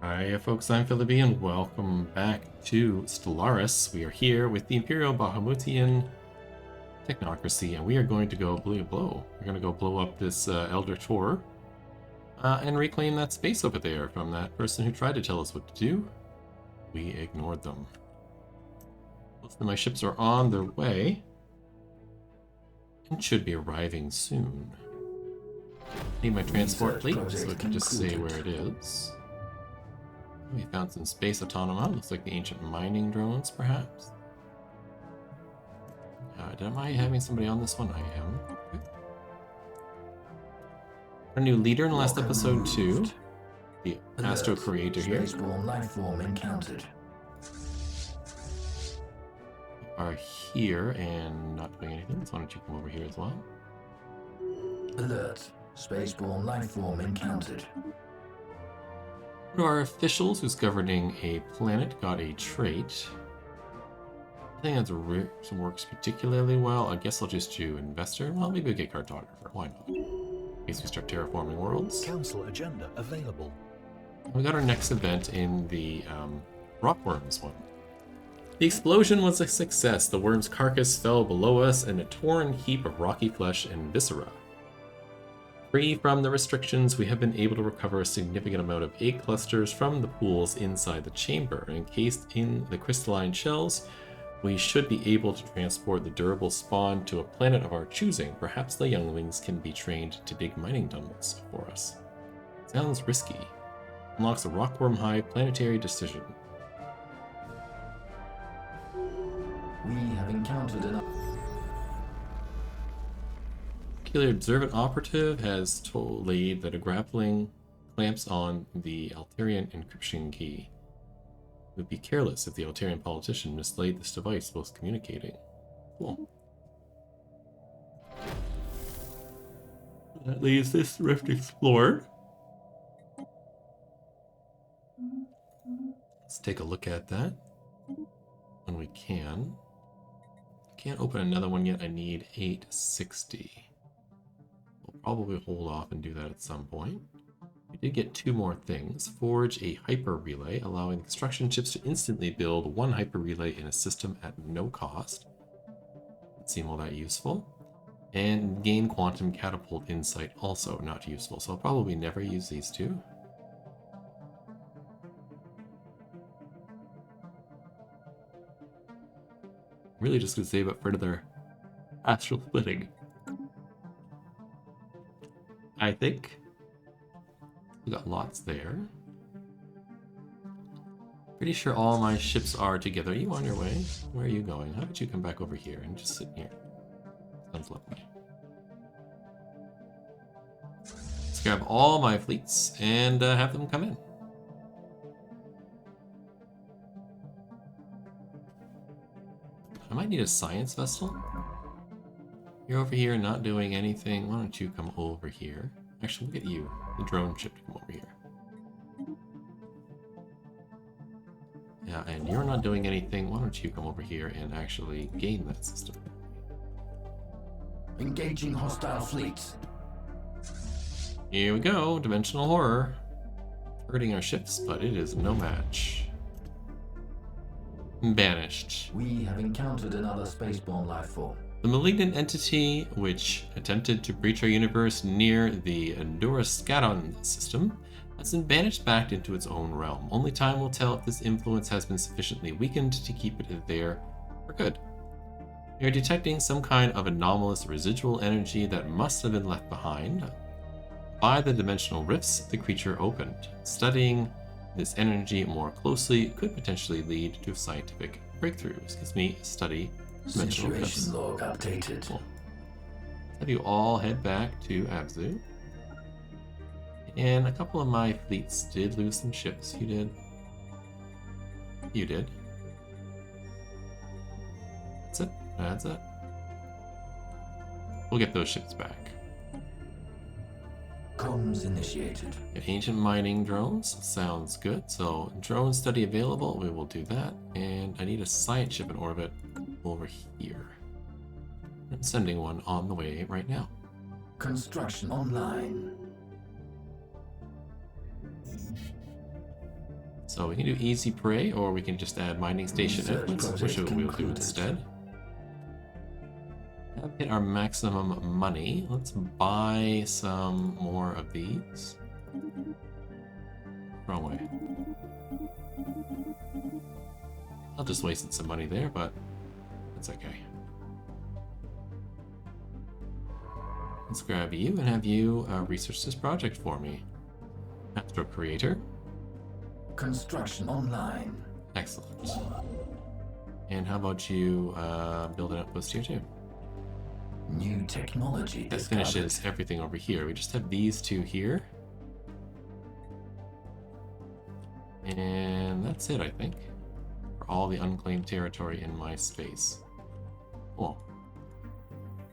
Hi folks, I'm Philip and welcome back to Stellaris. We are here with the Imperial Bahamutian Technocracy and we are going to go blow. We're going to go blow up this Elder Tor and reclaim that space over there from that person who tried to tell us what to do. We ignored them. Most of my ships are on their way and should be arriving soon. Need my transport fleet so I can just say where it is. We found some space autonoma. Looks like the ancient mining drones, perhaps. Am I having somebody on this one? I am. Okay. Our new leader in the last episode too. The Astral creator here. Spaceborne life form encountered. We are here and not doing anything, so why don't you come over here as well? Alert. Spaceborne life form encountered. One of our officials who's governing a planet got a trait. I think that works particularly well. I guess I'll just do investor. Well, maybe we'll get cartographer. Why not? In case we start terraforming worlds. Council agenda available. We got our next event in the rockworms one. The explosion was a success. The worm's carcass fell below us in a torn heap of rocky flesh and viscera. Free from the restrictions, we have been able to recover a significant amount of egg clusters from the pools inside the chamber. Encased in the crystalline shells, we should be able to transport the durable spawn to a planet of our choosing. Perhaps the younglings can be trained to dig mining tunnels for us. Sounds risky. Unlocks a rockworm high planetary decision. We have encountered an Observant operative has told Lade that a grappling clamps on the Altarian encryption key. It would be careless if the Altarian politician mislaid this device whilst communicating. Cool. That leaves this rift explored. Let's take a look at that when we can. Can't open another one yet. I need 860. Probably hold off and do that at some point. We did get two more things. Forge a hyper relay, allowing construction ships to instantly build one hyper relay in a system at no cost. Doesn't seem all that useful. And gain quantum catapult insight, also not useful. So I'll probably never use these two. Really just gonna save up for another astral splitting. I think we got lots there. Pretty sure all my ships are together. Are you on your way? Where are you going? How about you come back over here and just sit here? Sounds lovely. Let's grab all my fleets and have them come in. I might need a science vessel. You're over here not doing anything. Why don't you come over here? Actually, look at you. The drone ship to come over here. Yeah, and you're not doing anything. Why don't you come over here and actually gain that system? engaging hostile fleets. Here we go. Dimensional horror. Hurting our ships, but it is no match. Banished. We have encountered another spaceborne life form. The malignant entity, which attempted to breach our universe near the Durascaton system, has been banished back into its own realm. Only time will tell if this influence has been sufficiently weakened to keep it there for good. We are detecting some kind of anomalous residual energy that must have been left behind by the dimensional rifts the creature opened. Studying this energy more closely could potentially lead to scientific breakthroughs. Gives me study dimensional rifts. Situation log updated. Cool. Have you all head back to Abzu. And a couple of my fleets did lose some ships. You did. You did. That's it. That's it. We'll get those ships back. Comms initiated. Ancient mining drones. Sounds good. So, drone study available. We will do that. And I need a science ship in orbit over here. I'm sending one on the way right now. Construction online. So we can do easy prey, or we can just add mining station Research inputs, which project we'll do concluded. instead. Have hit our maximum money. Let's buy some more of these. Wrong way. I'll just wasted some money there, but that's okay. Let's grab you and have you research this project for me. Astral creator. Construction online. Excellent. And how about you build an outpost here too? New technology That discovered. finishes everything over here. We just have these two here. And that's it, I think, for all the unclaimed territory in my space. Cool.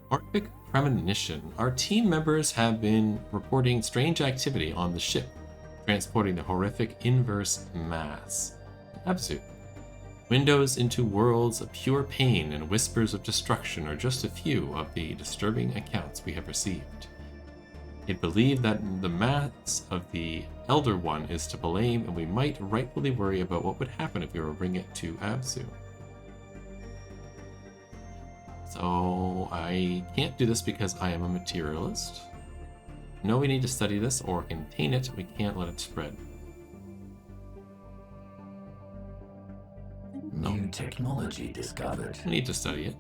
Horrific premonition. Our team members have been reporting strange activity on the ship, transporting the horrific inverse mass. Absu. Windows into worlds of pure pain and whispers of destruction are just a few of the disturbing accounts we have received. It believed that the mass of the Elder One is to blame, and we might rightfully worry about what would happen if we were to bring it to Absu. So I can't do this because I am a materialist. No, we need to study this or contain it. We can't let it spread. New technology discovered. We need to study it.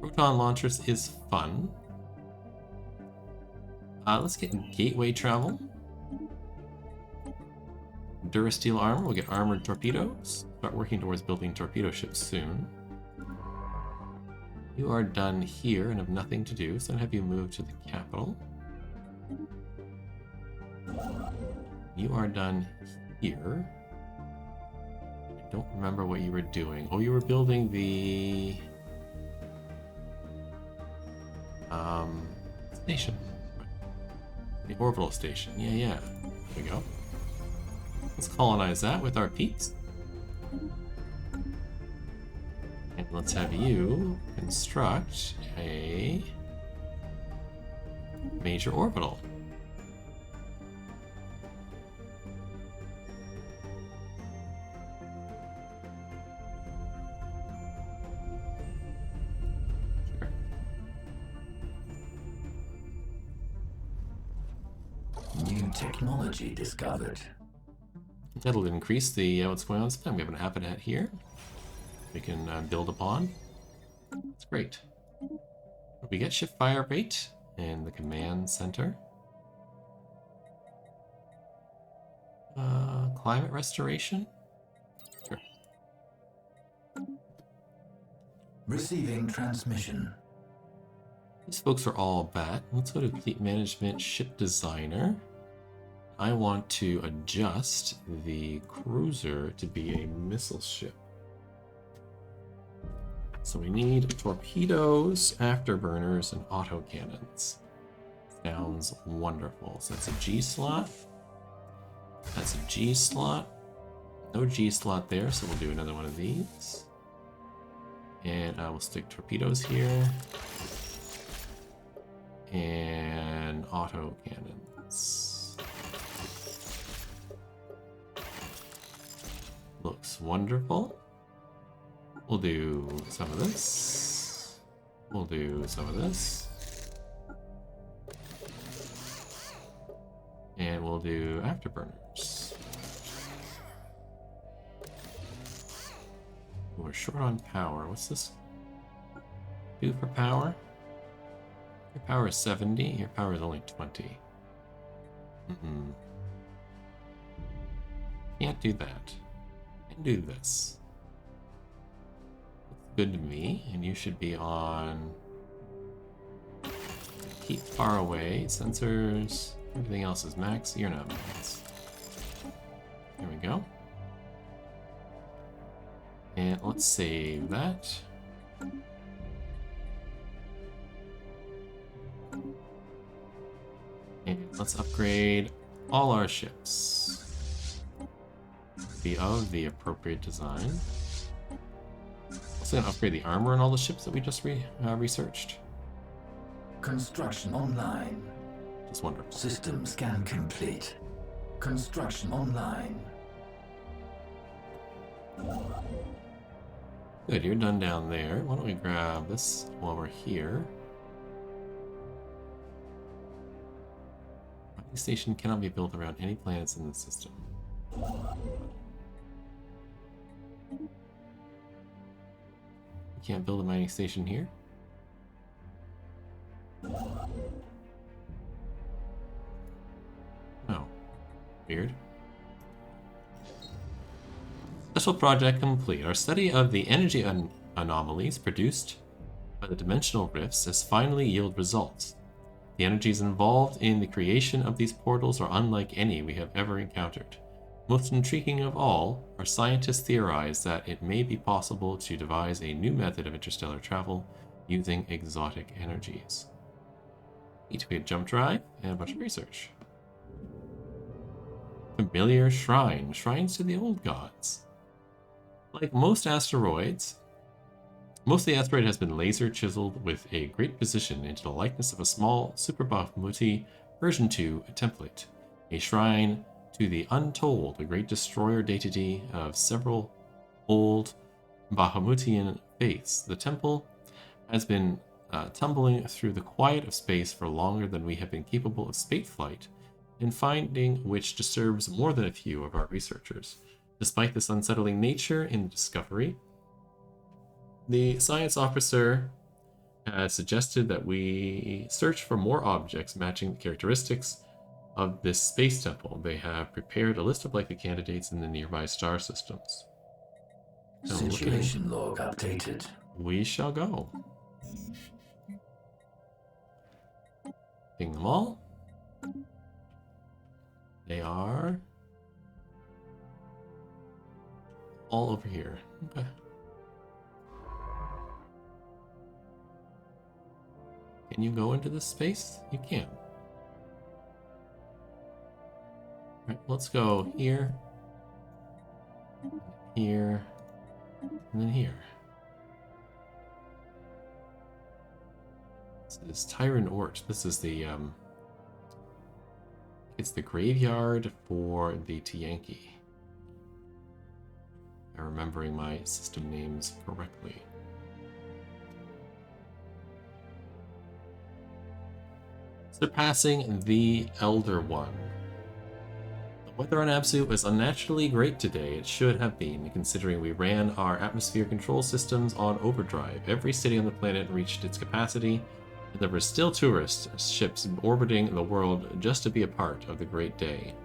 Proton launchers is fun. Let's get gateway travel. Durasteel armor. We'll get armored torpedoes. Start working towards building torpedo ships soon. You are done here and have nothing to do, so I'll have you move to the capital. You are done here. I don't remember what you were doing. Oh, you were building the station. The orbital station. Yeah. There we go. Let's colonize that with our peeps. And let's have you construct a major orbital. New technology discovered. That'll increase the what's going on this time. We have an habitat here we can build upon. That's great. We get shift fire rate in the command center. Climate restoration. Sure. Receiving transmission. These folks are all bat. Let's go to fleet management, ship designer. I want to adjust the cruiser to be a missile ship. So we need torpedoes, afterburners, and autocannons. Sounds wonderful. So that's a G slot. That's a G slot. No G slot there, so we'll do another one of these. And I will stick torpedoes here. And autocannons. Looks wonderful. We'll do some of this. We'll do some of this. And we'll do afterburners. We're short on power. What's this do for power? Your power is 70. Your power is only 20. Can't do that. Can do this. It's good to me, and you should be on. Keep far away. Sensors. Everything else is max. You're not max. Here we go. And let's save that. And let's upgrade all our ships. Be of the appropriate design. Also gonna upgrade the armor on all the ships that we just researched. Construction online. Just wonderful. System scan complete. Construction online. Good, you're done down there. Why don't we grab this while we're here? Mining station cannot be built around any planets in the system. You can't build a mining station here? Oh. Weird. Special project complete. Our study of the energy anomalies produced by the dimensional rifts has finally yielded results. The energies involved in the creation of these portals are unlike any we have ever encountered. Most intriguing of all, our scientists theorize that it may be possible to devise a new method of interstellar travel using exotic energies. Need to be a jump drive and a bunch of research. Familiar shrine. Shrines to the old gods. Like most asteroids, most of the asteroid has been laser chiseled with a great precision into the likeness of a small Super Bahamuti version 2 template. A shrine to the Untold, a great destroyer deity of several old Bahamutian faiths. The temple has been tumbling through the quiet of space for longer than we have been capable of spaceflight, and finding which disturbs more than a few of our researchers. Despite this unsettling nature in the discovery, the science officer has suggested that we search for more objects matching the characteristics of this space temple. They have prepared a list of likely candidates in the nearby star systems. So Situation log updated. We shall go. Ping them all. They are all over here. Okay. Can you go into this space? You can. Alright, let's go here, here, and then here. This is Tyrant Ort. This is the, it's the graveyard for the Tiyanki. I'm remembering my system names correctly. Surpassing the Elder One. The weather on Absu was unnaturally great today. It should have been, considering we ran our atmosphere control systems on overdrive. Every city on the planet reached its capacity, and there were still tourist ships orbiting the world just to be a part of the great day.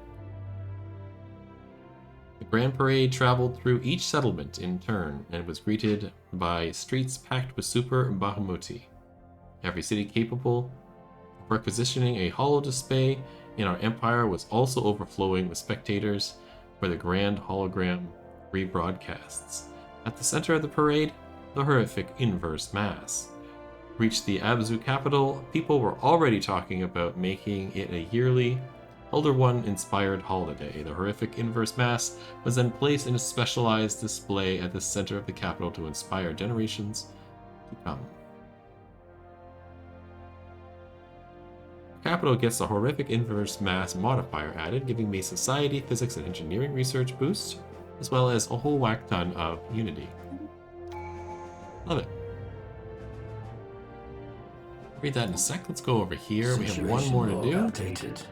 The Grand Parade traveled through each settlement in turn, and was greeted by streets packed with Super Bahamuti. Every city capable of requisitioning a holo display in our empire was also overflowing with spectators for the grand hologram rebroadcasts. At the center of the parade, the horrific inverse mass. Reached the Abzu capital, people were already talking about making it a yearly Elder One inspired holiday. The horrific inverse mass was then placed in a specialized display at the center of the capital to inspire generations to come. The capital gets the horrific inverse mass modifier added, giving me society, physics, and engineering research boost, as well as a whole whack ton of unity. Love it. Read that in a sec. Let's go over here. We have one more to do. Updated.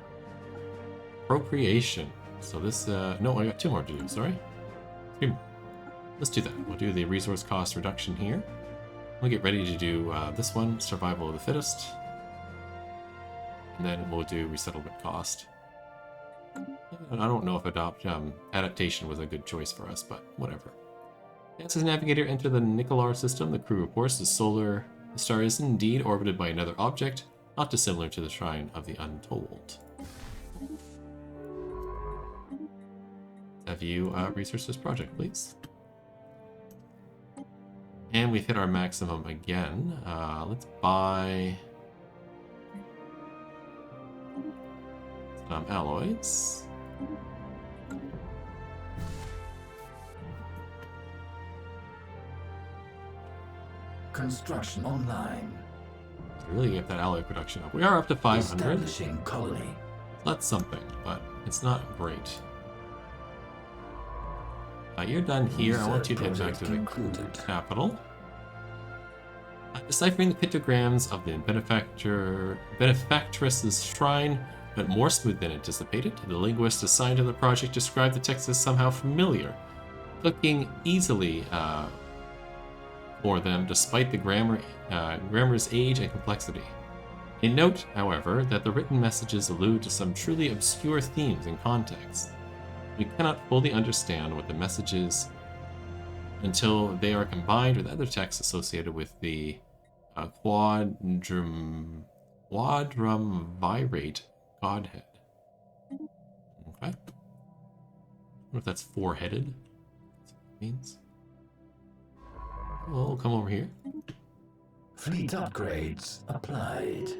Appropriation. So this, no, I got two more to do, sorry. Three more. Let's do that. We'll do the resource cost reduction here. We'll get ready to do this one, survival of the fittest. And then we'll do resettlement cost. I don't know if adaptation was a good choice for us, but whatever. As a navigator enter the Nicolar system, the crew reports the star is indeed orbited by another object, not dissimilar to the Shrine of the Untold. Have you researched this project, please? And we've hit our maximum again. Let's buy some alloys. Construction online. To really get that alloy production up. We are up to 500. Establishing colony. That's something, but it's not great. You're done here. I want you to head back to the capital. Deciphering the pictograms of the benefactress's shrine went more smooth than anticipated. The linguist assigned to the project described the text as somehow familiar, clicking easily for them despite the grammar's age and complexity. A note, however, that the written messages allude to some truly obscure themes and contexts. We cannot fully understand what the messages until they are combined with other texts associated with the quadrumvirate godhead. Okay. I wonder if that's four-headed. That's what it means. We'll come over here. Fleet upgrades applied.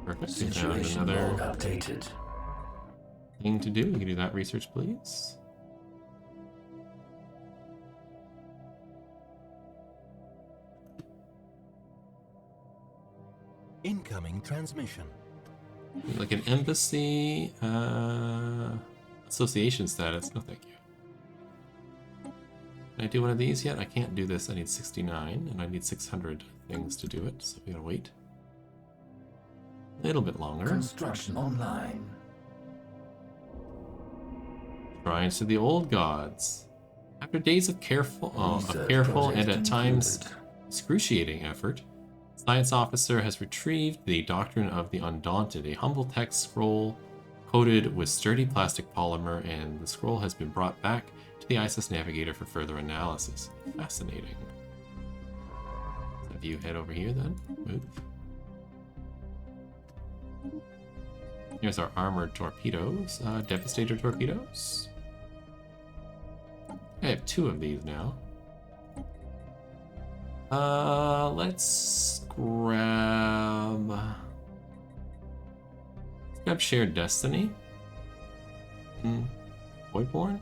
Perfect. Situation log updated. Thing to do. You can do that research, please. Incoming transmission. Like an embassy association status. No, thank you. Can I do one of these yet? I can't do this. I need 69, and I need 600 things to do it, so we gotta wait a little bit longer. Construction online. Shrines to the old gods. After days of careful and at times excruciating effort, the science officer has retrieved the Doctrine of the Undaunted, a humble text scroll coated with sturdy plastic polymer, and the scroll has been brought back to the ISS Navigator for further analysis. Fascinating. So if you head over here then, move. Here's our armored torpedoes, Devastator torpedoes. I have 2 of these now. Let's grab Shared Destiny. Voidborn?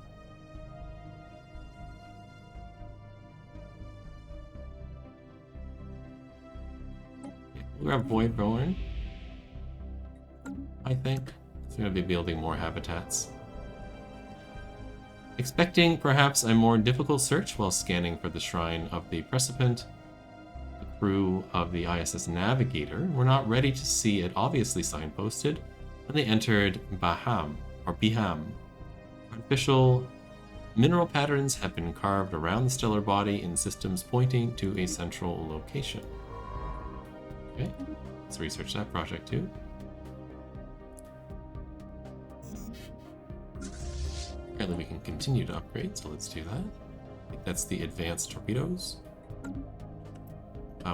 We'll grab Voidborn, I think. So we're going to be building more habitats. Expecting perhaps a more difficult search while scanning for the Shrine of the Precipient, the crew of the ISS Navigator were not ready to see it obviously signposted when they entered Baham. Artificial mineral patterns have been carved around the stellar body in systems pointing to a central location. Okay, let's research that project too. Apparently we can continue to upgrade, so let's do that. I think that's the advanced torpedoes.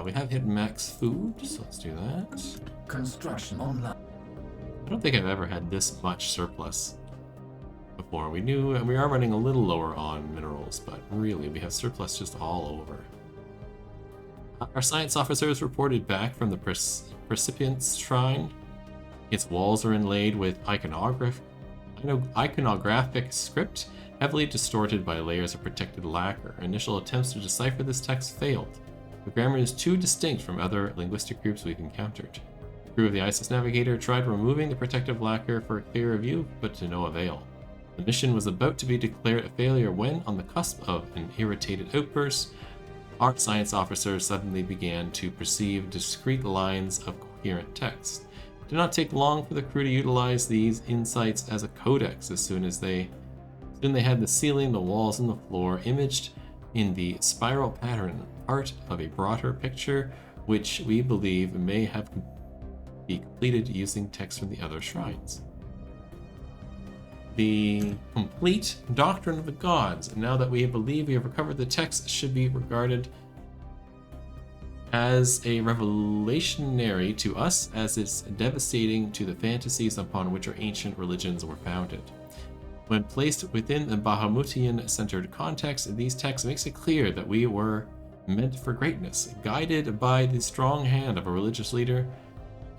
We have hit max food, so let's do that. Construction online. I don't think I've ever had this much surplus before. We are running a little lower on minerals, but really we have surplus just all over. Our science officers reported back from the Precipient's Shrine. Its walls are inlaid with iconographic script, heavily distorted by layers of protected lacquer. Initial attempts to decipher this text failed. The grammar is too distinct from other linguistic groups we've encountered. The crew of the ISS Navigator tried removing the protective lacquer for a clearer view, but to no avail. The mission was about to be declared a failure when, on the cusp of an irritated outburst, our science officers suddenly began to perceive discrete lines of coherent text. It did not take long for the crew to utilize these insights as a codex. Soon they had the ceiling, the walls, and the floor imaged in the spiral pattern, part of a broader picture, which we believe may have be completed using text from the other shrines. The complete Doctrine of the Gods, now that we believe we have recovered the text, should be regarded as a revelationary to us, as it's devastating to the fantasies upon which our ancient religions were founded. When placed within the Bahamutian-centered context, these texts makes it clear that we were meant for greatness, guided by the strong hand of a religious leader,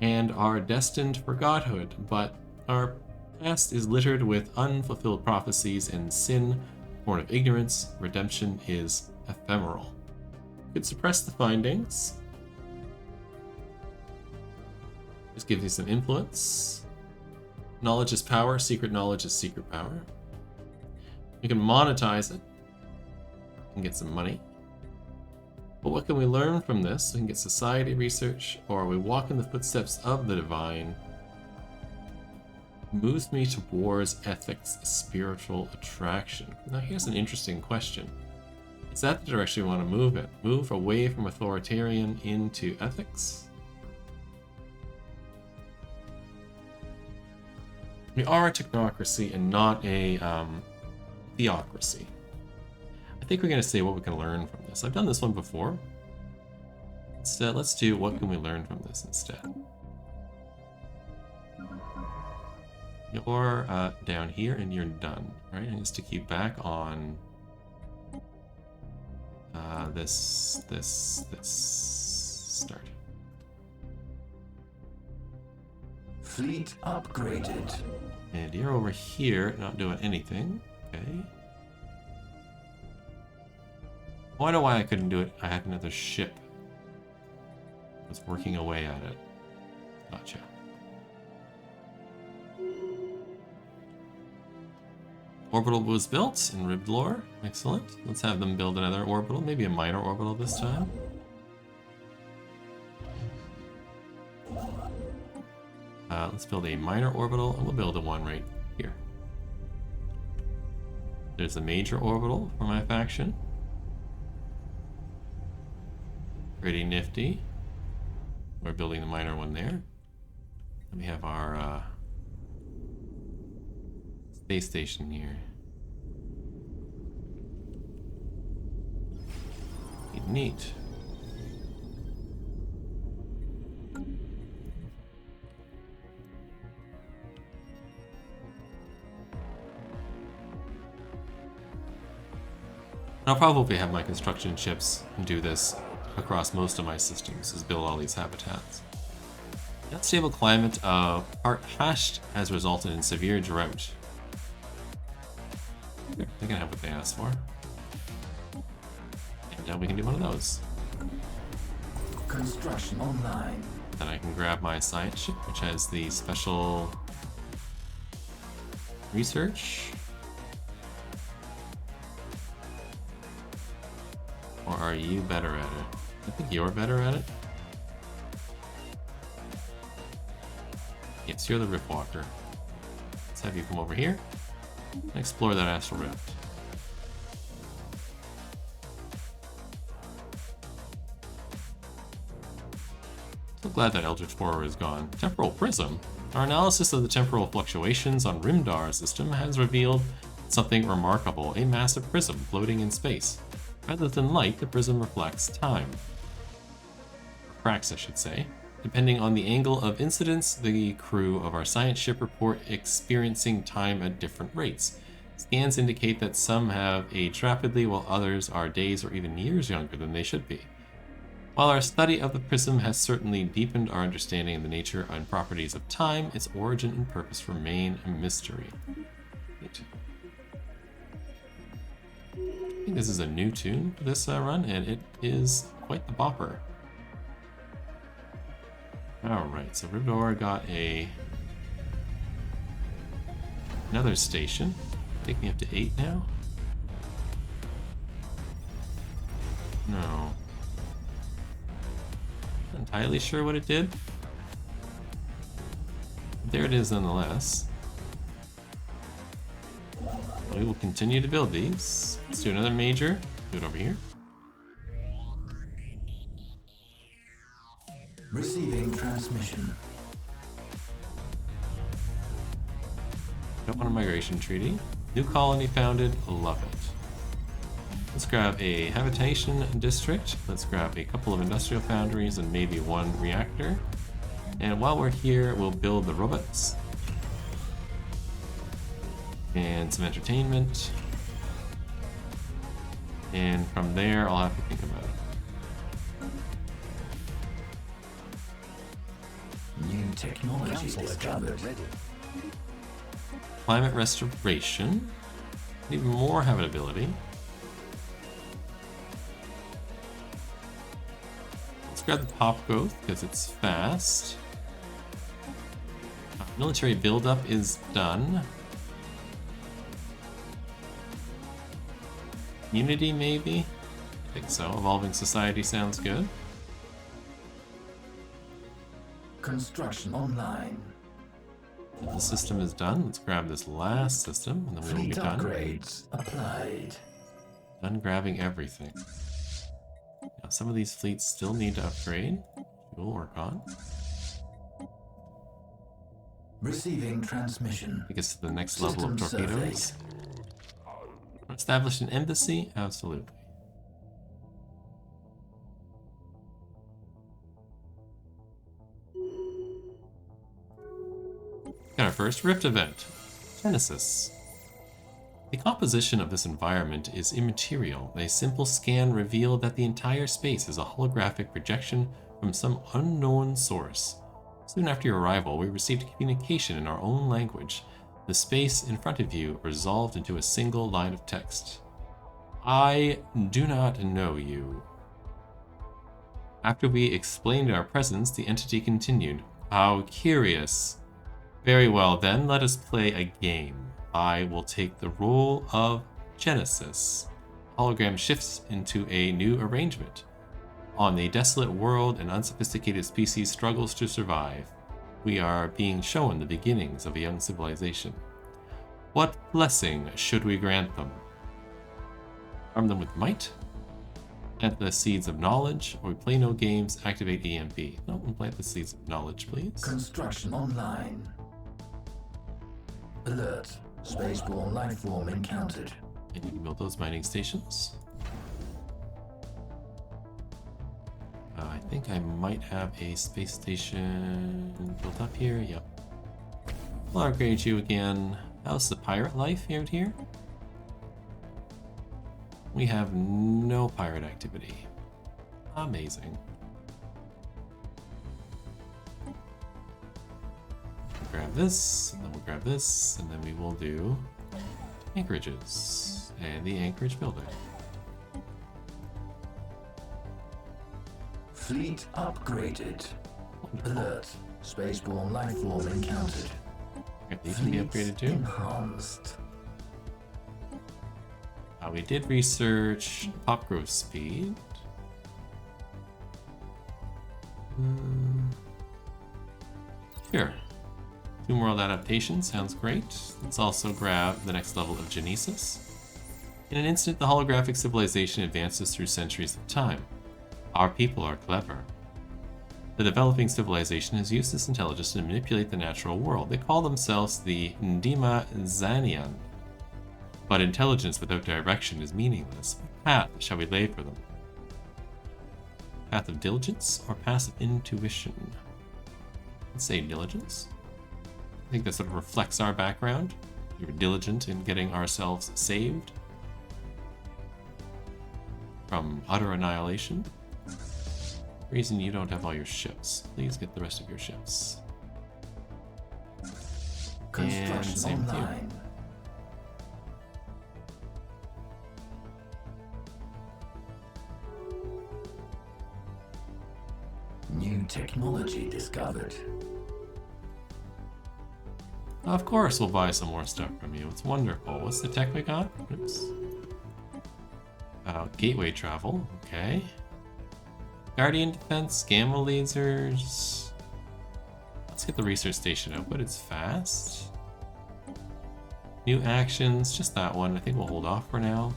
and are destined for godhood, but our past is littered with unfulfilled prophecies, and sin, born of ignorance, redemption is ephemeral. Could suppress the findings. This gives you some influence. Knowledge is power, secret knowledge is secret power. We can monetize it and get some money. But what can we learn from this? We can get society research, or we walk in the footsteps of the divine. Moves me towards ethics, spiritual attraction. Now here's an interesting question. Is that the direction we want to move it? Move away from authoritarian into ethics? We are a technocracy and not a theocracy. I think we're going to say what we can learn from this. I've done this one before. Instead, let's do what can we learn from this instead. You're down here and you're done, right? And just stick you back on this start. Fleet upgraded. And you're over here, not doing anything. Okay. I wonder why I couldn't do it. I had another ship. I was working away at it. Gotcha. Orbital was built in Ribbed Lore. Excellent. Let's have them build another orbital, maybe a minor orbital this time. Let's build a minor orbital, and we'll build a one right here. There's a major orbital for my faction. Pretty nifty. We're building the minor one there. And we have our space station here. Neat. I'll probably have my construction ships do this across most of my systems, is build all these habitats. The unstable climate of part hashed has resulted in severe drought. They can have what they asked for. And now we can do one of those. Construction online. Then I can grab my science ship, which has the special research. Or are you better at it? I think you're better at it. Yes, you're the Ripwalker. Let's have you come over here and explore that Astral Rift. So glad that Eldritch Horror is gone. Temporal Prism. Our analysis of the temporal fluctuations on Rimdar's system has revealed something remarkable, a massive prism floating in space. Rather than light, the prism reflects time. Cracks, I should say. Depending on the angle of incidence, the crew of our science ship report experiencing time at different rates. Scans indicate that some have aged rapidly, while others are days or even years younger than they should be. While our study of the prism has certainly deepened our understanding of the nature and properties of time, its origin and purpose remain a mystery. Neat. I think this is a new tune for this run, and it is quite the bopper. Alright, so Ribdor got another station. Take me up to 8 now? No. Not entirely sure what it did. There it is nonetheless. We will continue to build these. Let's do another major. Do it over here. Receiving transmission. Don't want a migration treaty. New colony founded. Love it. Let's grab a habitation district. Let's grab a couple of industrial foundries and maybe one reactor. And while we're here, we'll build the robots. And some entertainment. And from there, I'll have to think about it. New technology discovered. Climate restoration. Need more habitability. Let's grab the pop growth because it's fast. Military buildup is done. Unity, maybe? I think so. Evolving society sounds good. Construction online. The system is done. Let's grab this last system, and then we will be Fleet done. upgrades applied. Done grabbing everything. Now, some of these fleets still need to upgrade. We'll work on. Receiving transmission. Take us to the next level of System torpedoes. Establish an embassy? Absolutely. Got our first Rift event. Genesis. The composition of this environment is immaterial. A simple scan revealed that the entire space is a holographic projection from some unknown source. Soon after your arrival, we received communication in our own language. The space in front of you resolved into a single line of text. I do not know you. After we explained our presence, the entity continued. How curious. Very well then, let us play a game. I will take the role of Genesis. Hologram shifts into a new arrangement. On a desolate world, an unsophisticated species struggles to survive. We are being shown the beginnings of a young civilization. What blessing should we grant them? Arm them with might? Plant the seeds of knowledge, or we play no games, activate EMP. No, we'll plant the seeds of knowledge, please. Construction online. Alert. Spaceborne lifeform encountered. And you can build those mining stations. I think I might have a space station built up here. Yep. We'll upgrade you again. How's the pirate life out here? We have no pirate activity. Amazing. Grab this, and then we'll grab this, and then we will do anchorages and the anchorage building. Fleet upgraded. Wonderful. Alert. Spaceborne lifeform encountered. Okay, these can be upgraded too. Enhanced. We did research pop growth speed. Sure. 2 world adaptations sounds great. Let's also grab the next level of Genisis. In an instant, the holographic civilization advances through centuries of time. Our people are clever. The developing civilization has used this intelligence to manipulate the natural world. They call themselves the Ndima Zanian. But intelligence without direction is meaningless. What path shall we lay for them? Path of diligence or path of intuition? Let's say diligence. I think that sort of reflects our background. We were diligent in getting ourselves saved from utter annihilation. Reason you don't have all your ships. Please get the rest of your ships. And same with you. New technology discovered. Of course we'll buy some more stuff from you. It's wonderful. What's the tech we got? Oops. Gateway travel. Okay. Guardian defense, gamma lasers. Let's get the research station output. It's fast. New actions. Just that one. I think we'll hold off for now.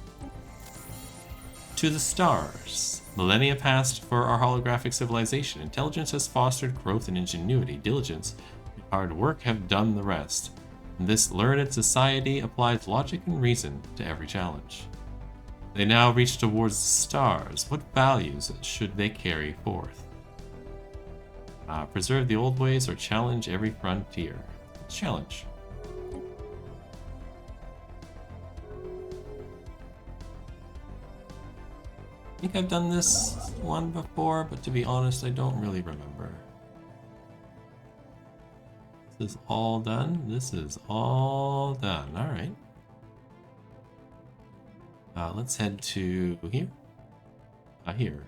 To the stars. Millennia passed for our holographic civilization. Intelligence has fostered growth and ingenuity. Diligence and hard work have done the rest. This learned society applies logic and reason to every challenge. They now reach towards the stars. What values should they carry forth? Preserve the old ways or challenge every frontier? Challenge. I think I've done this one before, but to be honest, I don't really remember. This is all done? This is all done. Alright. Let's head to here. Here.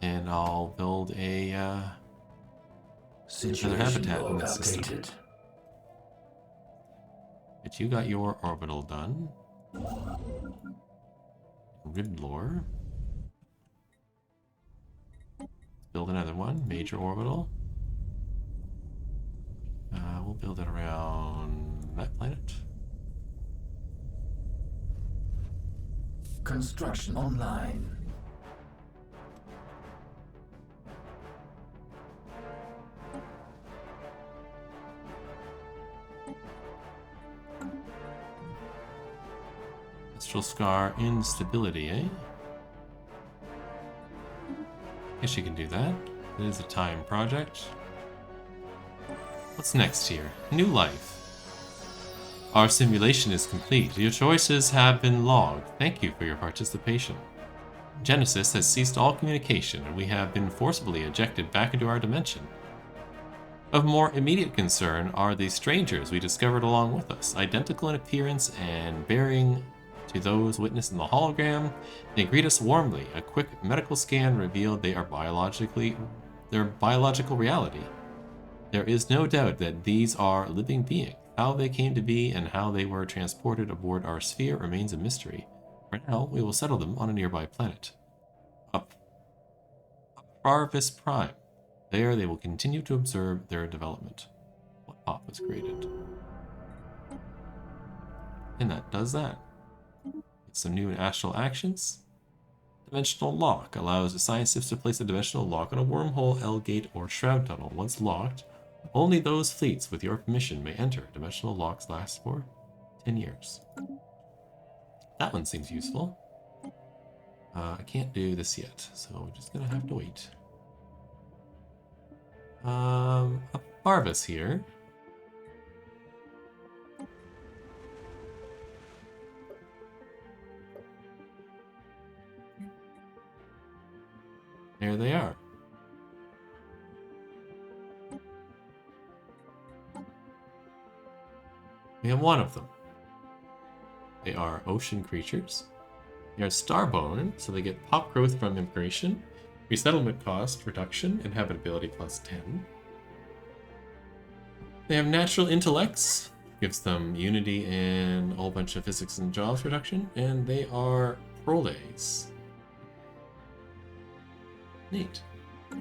And I'll build a another habitat in this system. But you got your orbital done. Riblore. Let's build another one. Major orbital. We'll build it around that planet. Construction online. Astral Scar instability, eh? Guess you can do that. It is a time project. What's next here? New life. Our simulation is complete. Your choices have been logged. Thank you for your participation. Genesis has ceased all communication, and we have been forcibly ejected back into our dimension. Of more immediate concern are the strangers we discovered along with us, identical in appearance and bearing to those witnessed in the hologram. They greet us warmly. A quick medical scan revealed they are their biological reality. There is no doubt that these are living beings. How they came to be and how they were transported aboard our sphere remains a mystery. For now, we will settle them on a nearby planet. Up Farvis Prime. There they will continue to observe their development. What pop was created? And that does that. Get some new astral actions. Dimensional lock allows the scientists to place a dimensional lock on a wormhole, L-gate, or shroud tunnel. Once locked, only those fleets with your permission may enter. Dimensional locks last for 10 years. That one seems useful. I can't do this yet, so we're just gonna have to wait. A Barvis here. There they are. We have one of them. They are ocean creatures. They are starborn, so they get pop growth from immigration, resettlement cost reduction, and habitability plus 10. They have natural intellects, gives them unity and a whole bunch of physics and jobs reduction, and they are proles. Neat.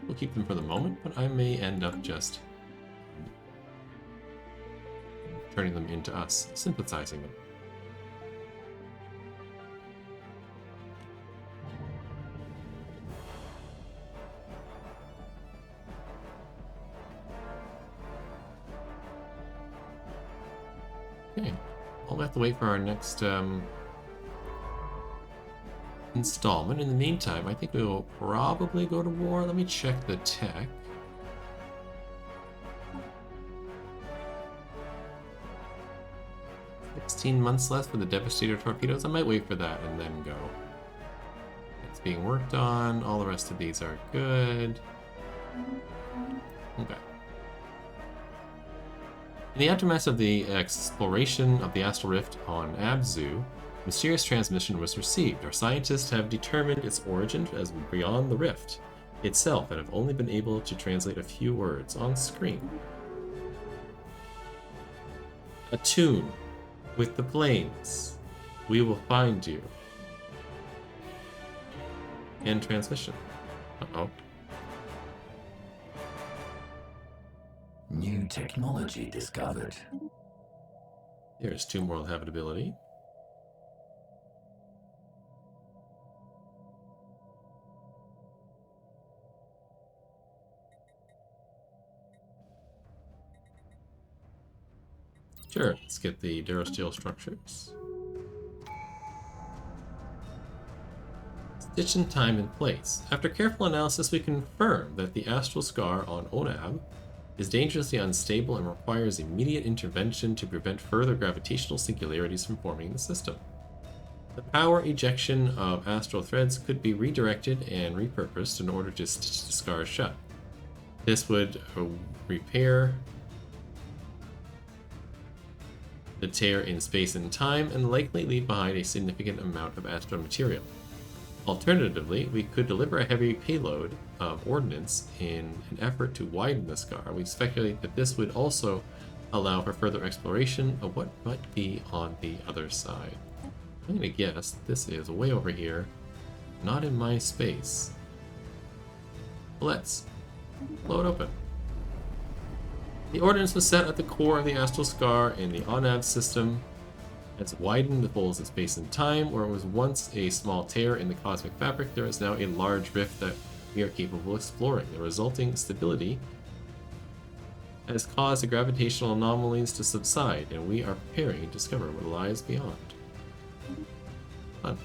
We'll keep them for the moment, but I may end up just turning them into us, synthesizing them. Okay, we'll have to wait for our next installment. In the meantime, I think we will probably go to war. Let me check the tech. 16 months left for the Devastator torpedoes. I might wait for that and then go. It's being worked on. All the rest of these are good. Okay. In the aftermath of the exploration of the Astral Rift on Abzu, a mysterious transmission was received. Our scientists have determined its origin as beyond the rift itself and have only been able to translate a few words on screen. Attune with the planes. We will find you. End transmission. Uh-oh. New technology discovered. There's 2 moral habitability. Sure, let's get the Durasteel structures. Stitch in time and place. After careful analysis, we confirm that the Astral Scar on Onab is dangerously unstable and requires immediate intervention to prevent further gravitational singularities from forming in the system. The power ejection of astral threads could be redirected and repurposed in order to stitch the scar shut. This would repair the tear in space and time and likely leave behind a significant amount of astral material. Alternatively, we could deliver a heavy payload of ordnance in an effort to widen the scar. We speculate that this would also allow for further exploration of what might be on the other side. I'm gonna guess this is way over here, not in my space. Let's blow it open. The ordnance was set at the core of the astral scar in the ONAV system. It's widened the holes in space and time. Where it was once a small tear in the cosmic fabric, there is now a large rift that we are capable of exploring. The resulting stability has caused the gravitational anomalies to subside, and we are preparing to discover what lies beyond. Fun.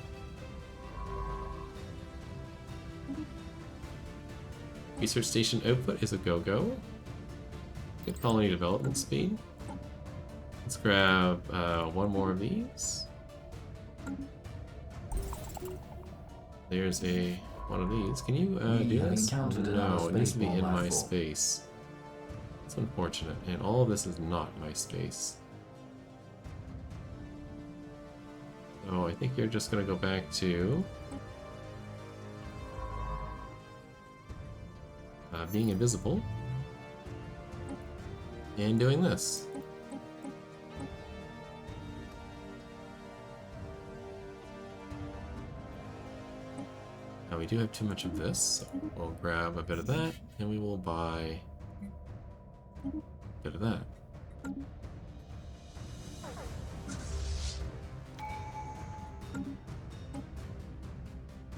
Research station output is a go-go. Good colony development speed. Let's grab one more of these. There's one of these. Can you do this? No, it needs to be in my space. It's unfortunate, and all of this is not my space. So I think you're just gonna go back to being invisible and doing this. Now we do have too much of this, so we'll grab a bit of that and we will buy a bit of that.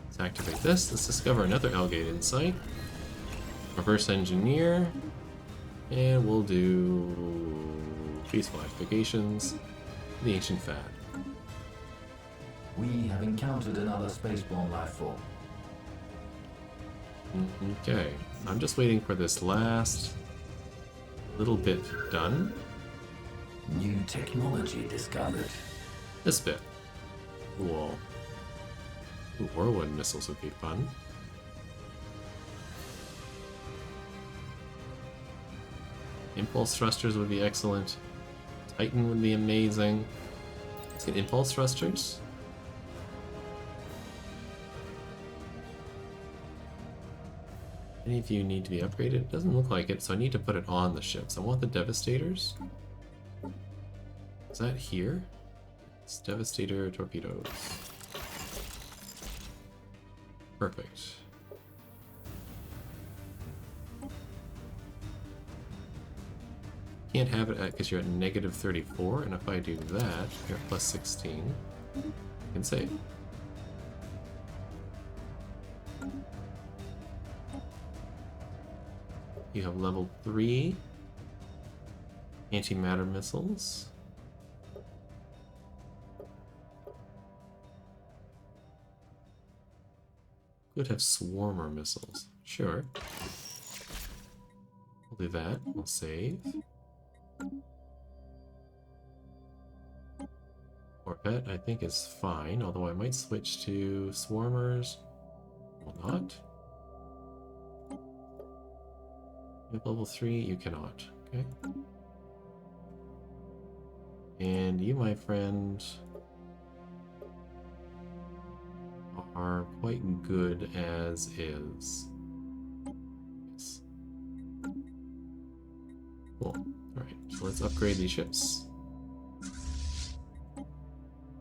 Let's activate this. Let's discover another Elgate insight. Reverse engineer. And we'll do peaceful applications. The ancient fad. We have encountered another spaceborne life form. Okay. I'm just waiting for this last little bit done. New technology discovered. This bit. Cool. Ooh, whirlwind missiles would be fun. Impulse thrusters would be excellent. Titan would be amazing. Let's get impulse thrusters. Any of you need to be upgraded? It doesn't look like it, so I need to put it on the ships. I want the Devastators. Is that here? It's Devastator torpedoes. Perfect. Can't have it at because you're at negative 34, and if I do that, you're at plus 16. I can save. You have level 3 antimatter missiles. Could have swarmer missiles. Sure. We'll do that. We'll save. Corvette, I think, is fine, although I might switch to swarmers. Will not. You have level 3, you cannot. Okay. And you, my friend, are quite good as is. Yes. Cool. Alright, so let's upgrade these ships.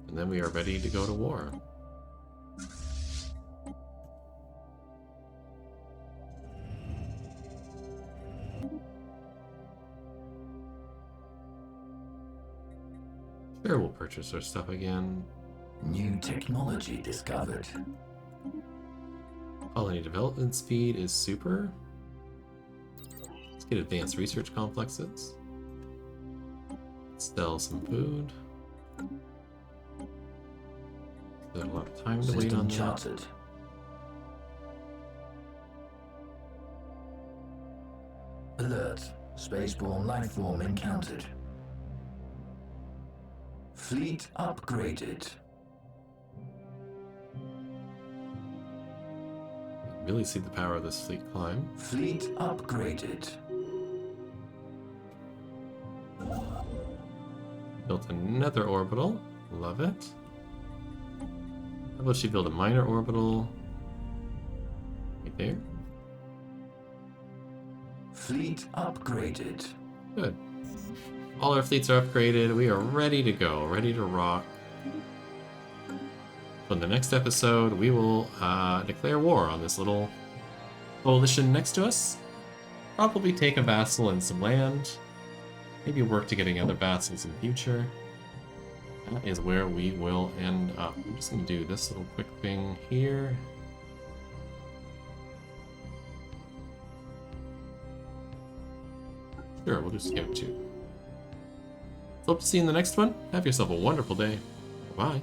And then we are ready to go to war. Sure, we'll purchase our stuff again. New technology discovered. Colony development speed is super. Let's get advanced research complexes. Sell some food. There's a lot of time to wait on that. Charted. Alert. Spaceborne life form encountered. Fleet upgraded. Really see the power of this fleet climb. Fleet upgraded. Built another orbital. Love it. How about she build a minor orbital? Right there. Fleet upgraded. Good. All our fleets are upgraded. We are ready to go. Ready to rock. So in the next episode, we will declare war on this little coalition next to us. Probably take a vassal and some land. Maybe work to getting other vassals in the future. That is where we will end up. I'm just going to do this little quick thing here. Sure, we'll just give 2. So hope to see you in the next one. Have yourself a wonderful day. Bye.